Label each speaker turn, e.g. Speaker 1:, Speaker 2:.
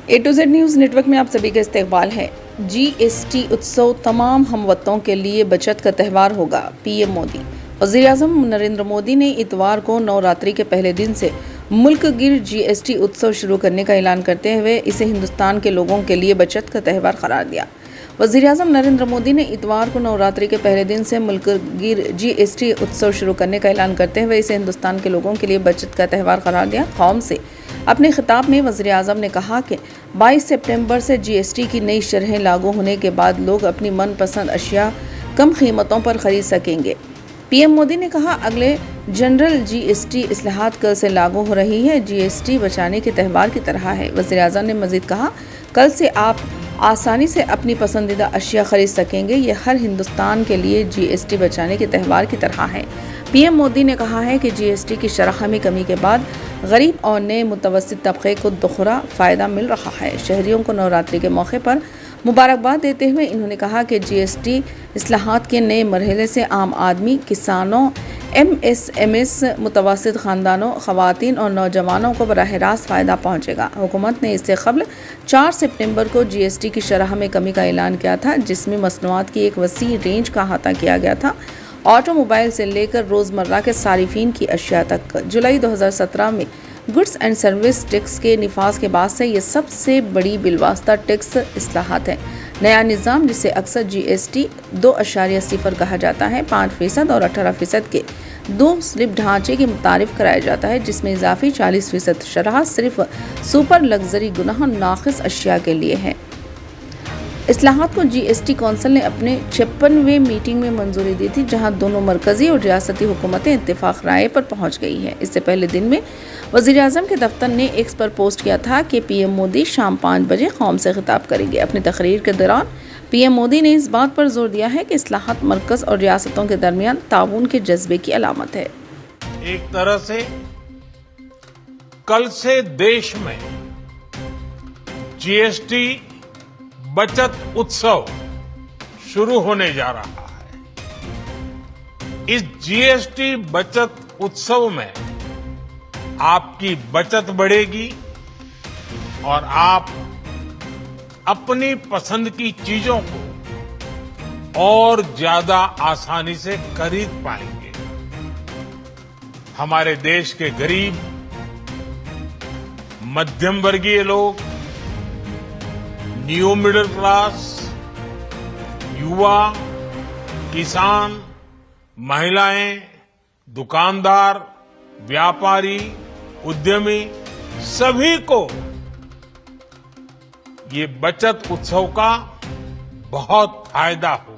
Speaker 1: A to Z news network में आप सभी का इस्तकबाल है। जीएसटी उत्सव तमाम हमवतनों के लिए बचत का त्यौहार होगा। पीएम मोदी। वज़ीर-ए-आज़म नरेंद्र मोदी ने इतवार को नवरात्रि के पहले दिन से मुल्क गिर जीएसटी उत्सव शुरू करने का ऐलान करते हुए इसे हिंदुस्तान के लोगों के लिए बचत का त्यौहार करार दिया। वज़ीर-ए-आज़म नरेंद्र मोदी ने इतवार को नवरात्रि के पहले दिन से मुल्क गिर जीएसटी उत्सव शुरू करने का ऐलान करते हुए इसे हिंदुस्तान के लोगों के लिए बचत का त्यौहार करार दिया। कौम से अपने खिताब में वज़ीर-ए-आज़म ने कहा कि 22 सितंबर से जीएसटी की नई शरहें लागू होने के बाद लोग अपनी मनपसंद अशिया कम कीमतों पर खरीद सकेंगे। पीएम मोदी ने कहा, अगले जनरल जीएसटी इस्लाहात कल से लागू हो रही है। जीएसटी बचाने के त्यौहार की तरह है। वज़ीर-ए-आज़म ने मज़ीद कहा, कल से आप आसानी से अपनी पसंदीदा अशिया खरीद सकेंगे। ये हर हिंदुस्तान के लिए जीएसटी बचाने के त्यौहार की तरह है। पीएम मोदी ने कहा है कि जीएसटी की शरह में कमी के बाद गरीब और नए मुतवस्सित तबके को दोहरा फ़ायदा मिल रहा है। शहरियों को नवरात्रि के मौके पर मुबारकबाद देते हुए इन्होंने कहा कि जीएसटी इस्लाहात के नए मरहले से आम आदमी, किसानों, एमएसएमएस, मुतवस्सित ख़ानदानों, ख़वातीन और नौजवानों को बराह रास्त फ़ायदा पहुँचेगा। हुकूमत ने इससे क़ब्ल 4 सितंबर को जीएसटी की शरह में कमी का ऐलान किया था, जिसमें मसनूआत की एक वसी रेंज का अहाता किया गया था, ऑटोमोबाइल से लेकर रोज़मर्रा के सारिफीन की अशिया तक। जुलाई 2017 में गुड्स एंड सर्विस टैक्स के निफाज के बाद से ये सबसे बड़ी बिलवास्ता टैक्स इस्लाहात है। नया निज़ाम, जिसे अक्सर जीएसटी 2.0 कहा जाता है, 5% और 18% के 2 स्लिप ढांचे के मुतारिफ कराया जाता है, जिसमें इजाफी 40% शरह सिर्फ सुपर लग्जरी गुनाह नाक़िस अशिया के लिए है। इस्लाहात को जीएसटी कौंसिल ने अपने 56वें मीटिंग में मंजूरी दी थी, जहां दोनों मरकजी और रियासती हुकूमतें इत्तेफाक राय पर पहुंच गई है। इससे पहले दिन में वज़ीर-ए-आज़म के दफ्तर ने एक्स पर पोस्ट किया था कि पीएम मोदी शाम 5 बजे कौम से खिताब करेंगे। अपनी तकरीर के दौरान पीएम मोदी ने इस बात पर जोर दिया है कि इस्लाहात मरकज़ और रियासतों के दरमियान ताउन के जज्बे की अलामत है।
Speaker 2: एक तरह से कल से देश में जीएसटी बचत उत्सव शुरू होने जा रहा है। इस जीएसटी बचत उत्सव में आपकी बचत बढ़ेगी और आप अपनी पसंद की चीजों को और ज्यादा आसानी से खरीद पाएंगे। हमारे देश के गरीब, मध्यम वर्गीय लोग, न्यू मिडिल क्लास, युवा, किसान, महिलाएं, दुकानदार, व्यापारी, उद्यमी, सभी को ये बचत उत्सव का बहुत फायदा हो।